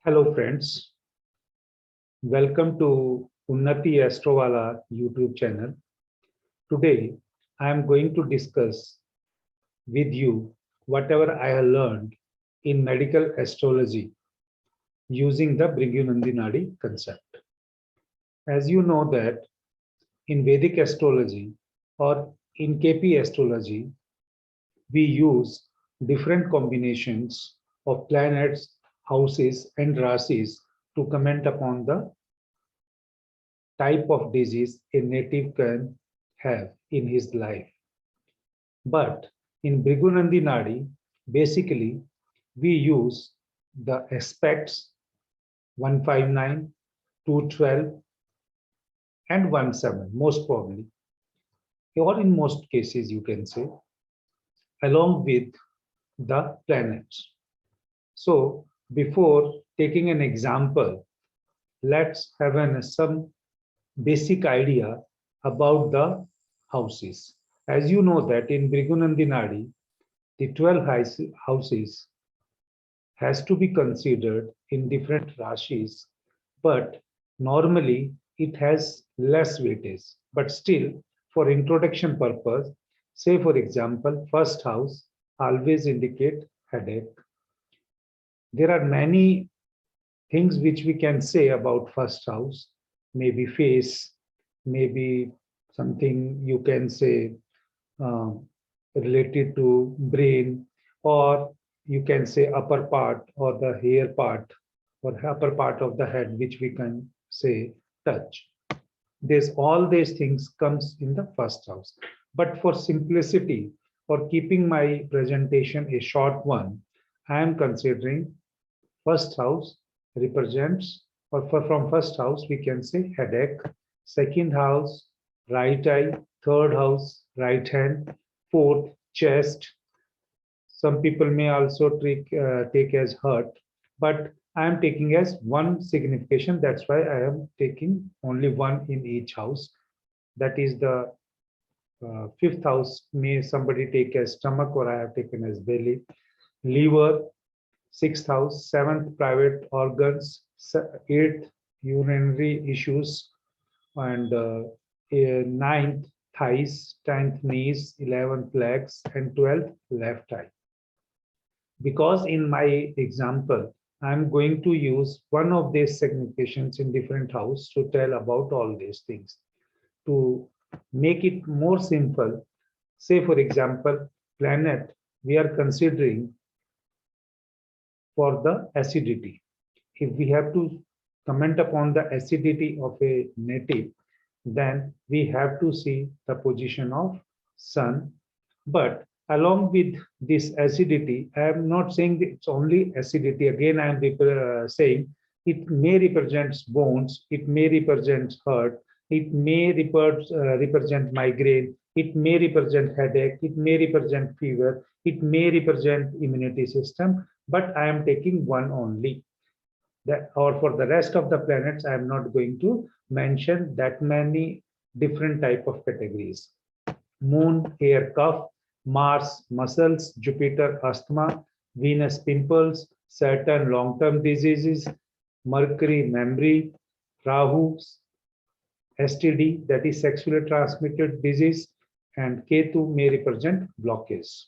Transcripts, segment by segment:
Hello friends, welcome to Unnati Astrawala YouTube channel. Today I am going to discuss with you whatever I have learned in medical astrology using the Bhrigu concept. As you know that in Vedic astrology or in KP astrology, we use different combinations of planets, houses and rasis to comment upon the type of disease a native can have in his life. But in Bhrigunandi Nadi, basically, we use the aspects 159, 212, and 17, most probably, or in most cases, you can say, along with the planets. So, before taking an example, let's have some basic idea about the houses. As you know that in Bhrigunandi Nadi, the 12 houses has to be considered in different rashis, but normally it has less weightage. But still, for introduction purpose, say for example, first house always indicate headache. There are many things which we can say about first house, maybe face, maybe something you can say uh, related to brain, or you can say upper part or the hair part or upper part of the head, which we can say touch. There's all these things comes in the first house. But for simplicity or keeping my presentation a short one, I am considering first house represents, or from first house we can say headache, second house right eye, third house right hand, fourth chest. Some people may also take as hurt, but I am taking as one signification. That's why I am taking only one in each house. That is the fifth house. May somebody take as stomach, or I have taken as belly, liver, sixth house, seventh private organs, eighth urinary issues, and ninth thighs, 10th knees, 11th legs, and 12th left eye. Because in my example, I'm going to use one of these significations in different house to tell about all these things. To make it more simple, say for example, planet, we are considering for the acidity. If we have to comment upon the acidity of a native, then we have to see the position of sun. But along with this acidity, I am not saying that it's only acidity. Again, I am saying it may represent bones, it may represent hurt, it may represent migraine, it may represent headache, it may represent fever, it may represent immunity system, but I am taking one only. That, or for the rest of the planets, I am not going to mention that many different type of categories. Moon, hair, cough, Mars, muscles, Jupiter, asthma, Venus, pimples, Saturn, long-term diseases, Mercury, memory, Rahu, STD, that is sexually transmitted disease, and Ketu may represent blockage.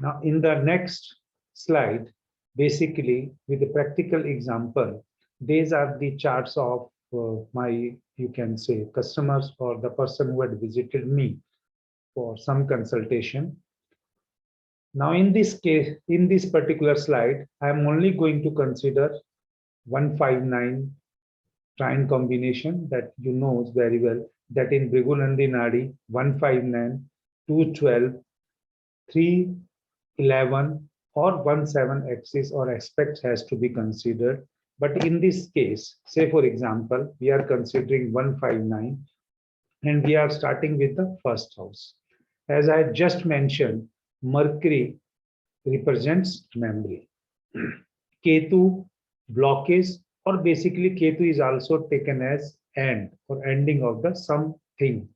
Now, in the next slide, basically with a practical example, these are the charts of my, you can say, customers or the person who had visited me for some consultation. Now, in this case, in this particular slide, I am only going to consider 159 trine combination that you know very well, that in Bhrigunandi Nadi 159, 212, 311 or 17 axis or aspects has to be considered. But in this case, say for example, we are considering 159 and we are starting with the first house. As I just mentioned, Mercury represents memory. Ketu, blockage, or basically Ketu is also taken as end or ending of the something.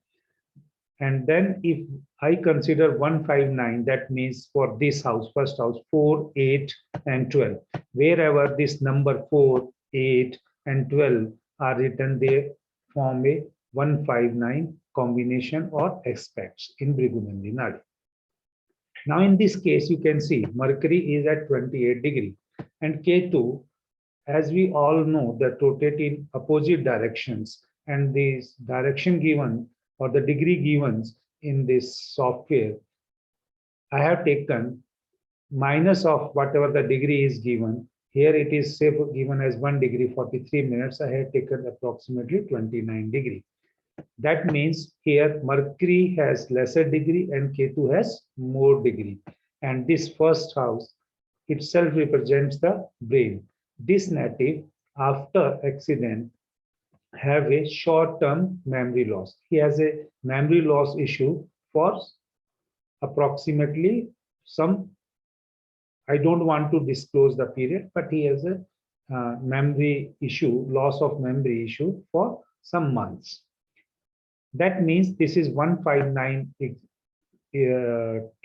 And then if I consider 159, that means for this house, first house, 4, 8, and 12. Wherever this number 4, 8, and 12 are written, they form a 159 combination or aspects in Bhrigunandi Nadi. Now in this case, you can see Mercury is at 28 degree and Ketu, as we all know, that rotate in opposite directions, and this direction given or the degree given in this software, I have taken minus of whatever the degree is given. Here it is say given as 1 degree 43 minutes. I have taken approximately 29 degree. That means here Mercury has lesser degree and Ketu has more degree. And this first house itself represents the brain. This native, after accident, have a short-term memory loss. He has a memory loss issue for approximately some, I don't want to disclose the period, but he has a memory issue, loss of memory issue for some months. That means this is 159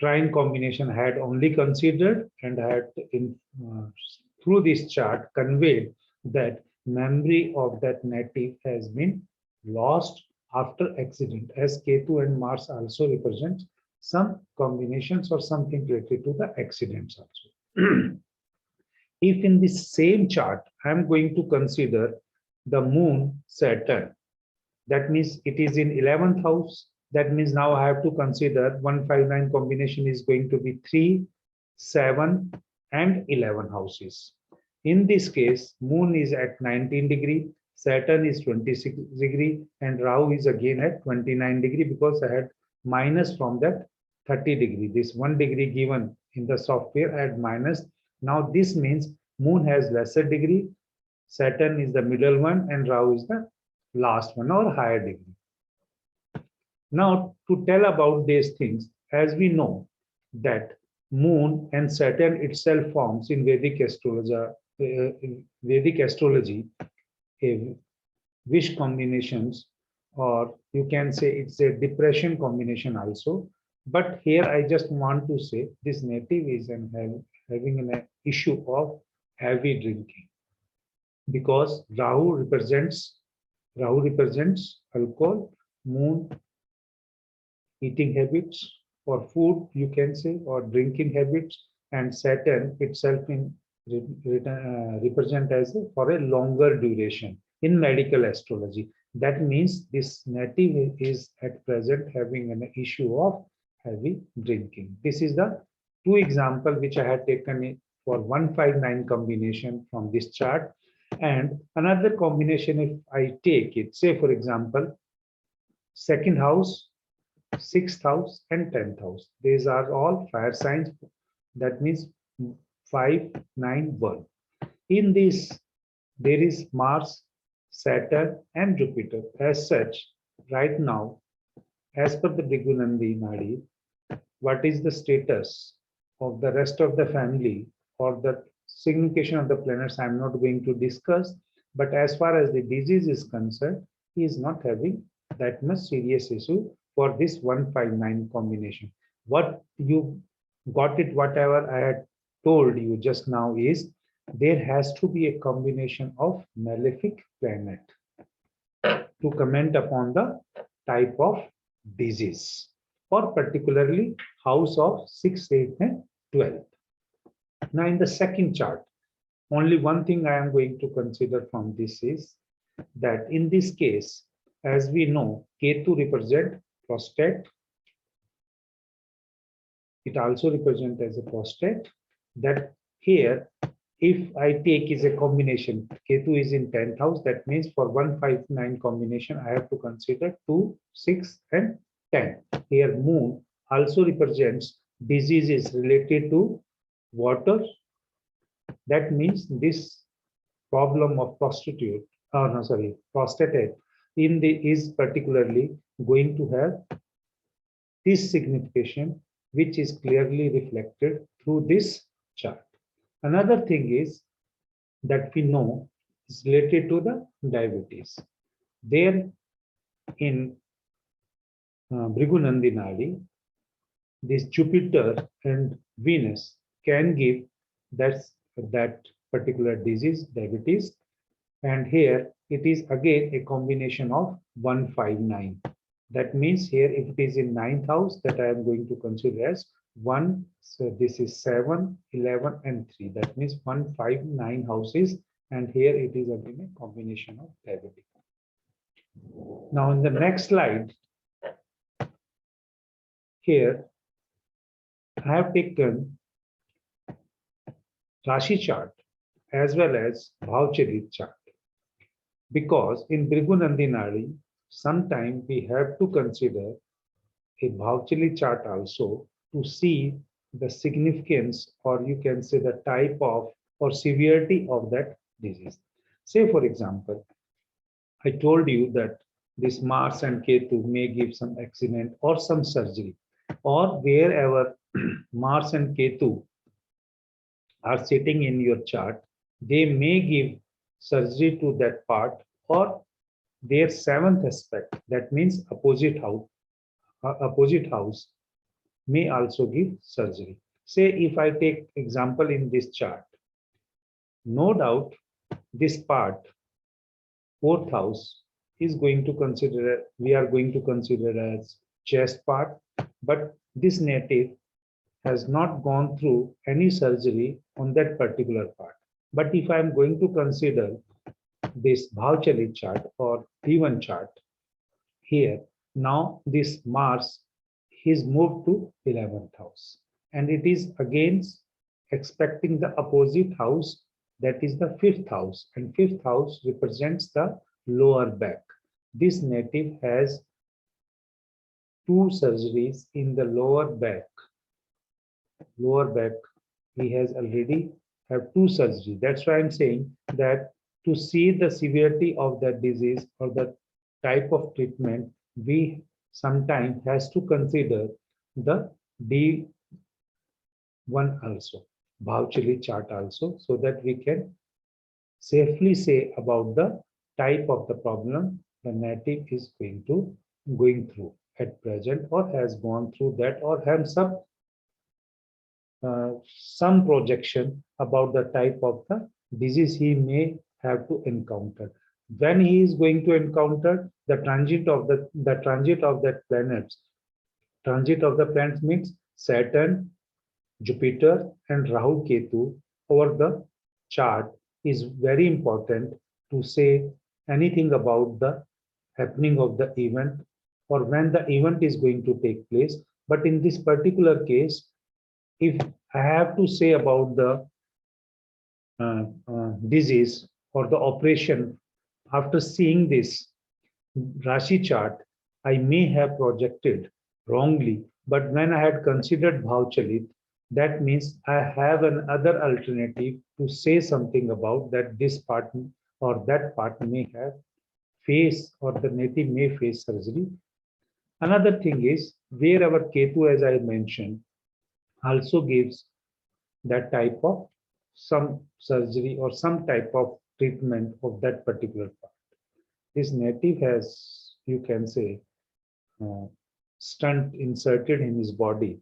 trine combination I had only considered, and I had through this chart conveyed that memory of that native has been lost after accident, as Ketu and Mars also represent some combinations or something related to the accidents also. If in this same chart, I am going to consider the moon Saturn, that means it is in 11th house. That means now I have to consider 159 combination is going to be 3, 7, and 11 houses. In this case, moon is at 19 degree, Saturn is 26 degree, and Rahu is again at 29 degree because I had minus from that 30 degree. This 1 degree given in the software I had minus. Now this means moon has lesser degree, Saturn is the middle one, and Rahu is the last one or higher degree. Now, to tell about these things, as we know that moon and Saturn itself forms in Vedic astrology, a wish combinations, or you can say it's a depression combination also. But here I just want to say this native is having an issue of heavy drinking, because Rahu represents alcohol, moon eating habits or food, you can say, or drinking habits, and Saturn itself in represent as for a longer duration in medical astrology. That means this native is at present having an issue of heavy drinking. This is the two example which I had taken for 159 combination from this chart. And another combination, if I take it, say for example, second house, sixth house, and 10th house. These are all fire signs. That means 5, 9, 1. In this, there is Mars, Saturn, and Jupiter. As such, right now, as per the Bhrigunandi Nadi, what is the status of the rest of the family or the signification of the planets, I'm not going to discuss. But as far as the disease is concerned, he is not having that much serious issue for this 159 combination. What you got it, whatever I had told you just now is there has to be a combination of malefic planet to comment upon the type of disease, or particularly house of 6, 8, and 12. Now in the second chart, only one thing I am going to consider from this is that in this case, as we know, Ketu represent prostate. It also represents as a prostate. That here, if I take is a combination, Ketu is in 10th house. That means for 159 combination, I have to consider 2, 6, and 10. Here, moon also represents diseases related to water. That means this problem of prostate in the is particularly going to have this signification, which is clearly reflected through this chart. Another thing is that we know is related to the diabetes. There in Bhrigu Nadi, this Jupiter and Venus can give that particular disease, diabetes. And here it is again a combination of 159. That means here if it is in ninth house, that I am going to consider as 1. So this is 7, 11, and 3. That means 159 houses. And here it is again a combination of diabetes. Now in the next slide, here I have taken Rashi chart as well as Bhavcharit chart, because in Bhrigu Nadi, sometimes we have to consider a Bhavcharit chart also to see the significance, or you can say the type of or severity of that disease. Say for example, I told you that this Mars and Ketu may give some accident or some surgery, or wherever Mars and Ketu are sitting in your chart, they may give surgery to that part, or their seventh aspect, that means opposite house may also give surgery. Say if I take example in this chart, no doubt this part, fourth house, is going to consider, we are going to consider as chest part, but this native has not gone through any surgery on that particular part. But if I am going to consider this Bhavchalit chart or T1 chart, here now this Mars is moved to 11th house, and it is against expecting the opposite house, that is the fifth house, and fifth house represents the lower back. This native has two surgeries in the lower back. He has already have two surgeries. That's why I'm saying that to see the severity of that disease or the type of treatment, we sometimes has to consider the D1 also, Bhavchalit chart also, so that we can safely say about the type of the problem the native is going through at present, or has gone through that, or has some projection about the type of the disease he may have to encounter. When he is going to encounter the transit of that planets, transit of the planets means Saturn, Jupiter, and Rahu Ketu over the chart is very important to say anything about the happening of the event or when the event is going to take place. But in this particular case, if I have to say about the disease or the operation, after seeing this Rashi chart, I may have projected wrongly. But when I had considered Bhavchalit, that means I have another alternative to say something about that this part or that part may have face, or the native may face surgery. Another thing is wherever Ketu, as I mentioned, also gives that type of some surgery or some type of treatment of that particular part. This native has, you can say, stunt inserted in his body,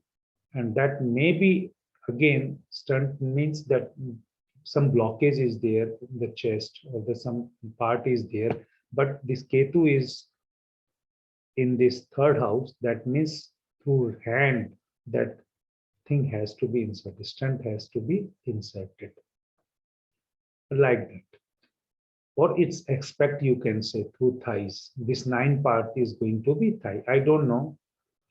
and that may be, again, stunt means that some blockage is there in the chest, or the some part is there, but this Ketu is in this third house. That means through hand that thing has to be inserted, stunt has to be inserted like that, or it's expect, you can say, through thighs. This 9 part is going to be thigh. I don't know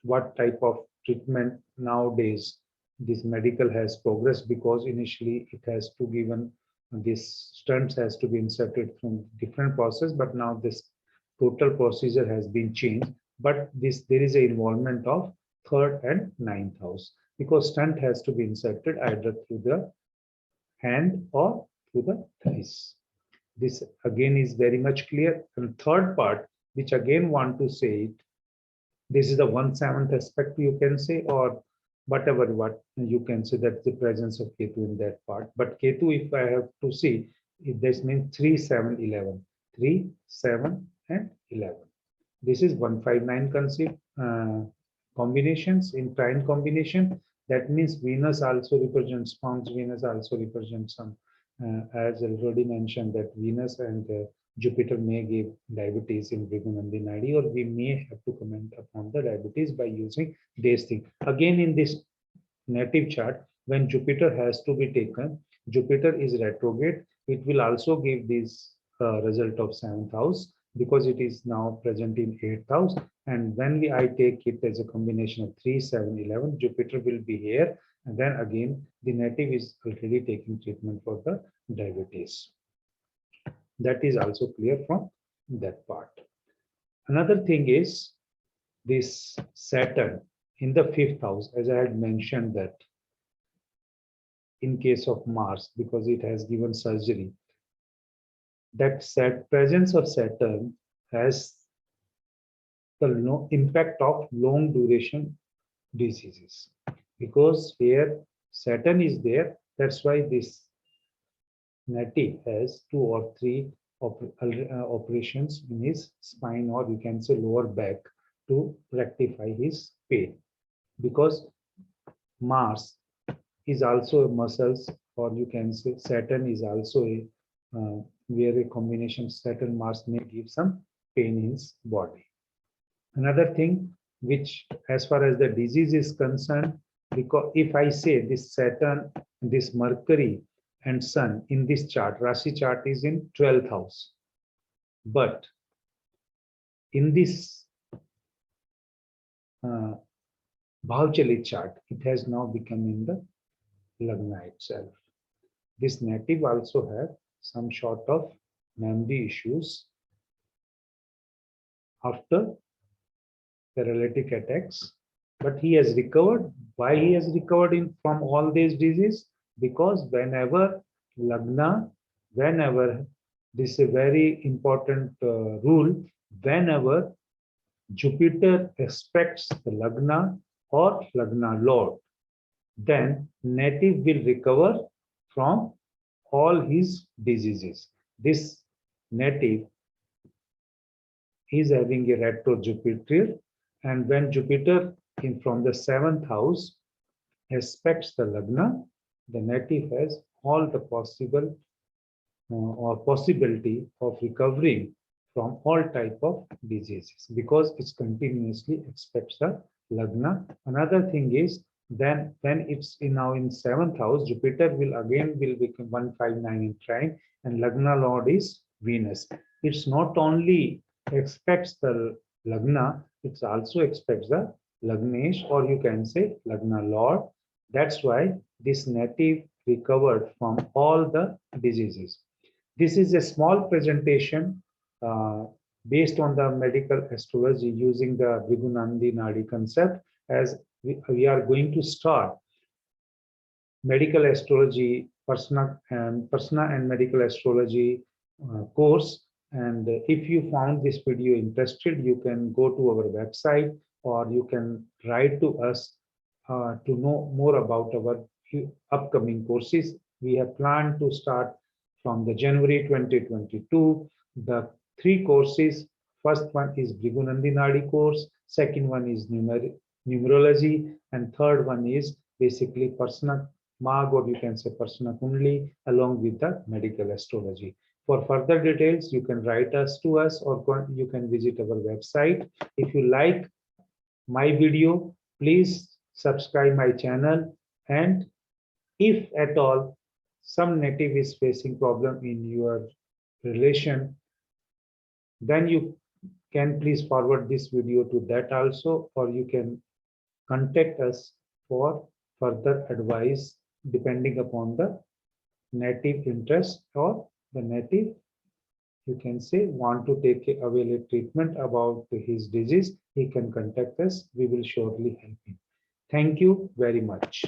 what type of treatment nowadays this medical has progressed, because initially it has to given this stunts has to be inserted from different process, but now this total procedure has been changed. But this there is a involvement of third and ninth house, because stunt has to be inserted either through the hand or through the thighs. This again is very much clear. And third part, which again want to say it, this is the 1/7 aspect, you can say, or whatever what you can say, that the presence of Ketu in that part. But Ketu, if I have to see, this means 3, 7, 11. 3, 7, and 11. This is 159 combinations in trine combination. That means Venus also represents sperms. Venus also represents some, as already mentioned, that Venus and Jupiter may give diabetes in Bhrigu Nadi, or we may have to comment upon the diabetes by using these things. Again, in this native chart, when Jupiter has to be taken, Jupiter is retrograde. It will also give this result of 7th house because it is now present in 8th house. And when I take it as a combination of 3, 7, 11, Jupiter will be here. And then again, the native is already taking treatment for the diabetes. That is also clear from that part. Another thing is this Saturn in the 5th house, as I had mentioned that in case of Mars, because it has given surgery, that presence of Saturn has the impact of long duration diseases. Because here Saturn is there, that's why this native has 2 or 3 operations in his spine, or you can say lower back, to rectify his pain. Because Mars is also muscles, or you can say Saturn is also a where a combination Saturn Mars may give some pain in his body. Another thing which, as far as the disease is concerned, because if I say this Saturn, this Mercury and Sun in this chart, Rashi chart is in 12th house, but in this Bhavchalit chart, it has now become in the Lagna itself. This native also have some sort of memory issues after paralytic attacks, but he has recovered. Why he has recovered from all these diseases? Because whenever Lagna, whenever, this is a very important rule, whenever Jupiter aspects the Lagna or Lagna Lord, then native will recover from all his diseases. This native is having a retro Jupiter, and when Jupiter from the 7th house aspects the Lagna, the native has all the possible or possibility of recovering from all type of diseases, because it's continuously aspects the Lagna. Another thing is, then when it's now in 7th house, Jupiter will become 159 in trine, and Lagna Lord is Venus. It's not only expects the Lagna, it also expects the Lagnesh, or you can say Lagna Lord. That's why this native recovered from all the diseases. This is a small presentation based on the medical astrology using the Bhrigu Nadi concept, as we are going to start medical astrology, persona and medical astrology course. And if you found this video interested, you can go to our website, or you can write to us to know more about our upcoming courses. We have planned to start from the January 2022. The 3 courses. First one is Bhrigu Nadi course, second one is numerology, and third one is basically Parsana Mag, or you can say Parsana Kundli, along with the medical astrology. For further details, you can write to us, or you can visit our website. If you like my video, please subscribe my channel, and if at all some native is facing problem in your relation, then you can please forward this video to that also, or you can contact us for further advice depending upon the native interest, or the native, you can say, want to take avail a treatment about his disease. He can contact us. We will surely help him. Thank you very much.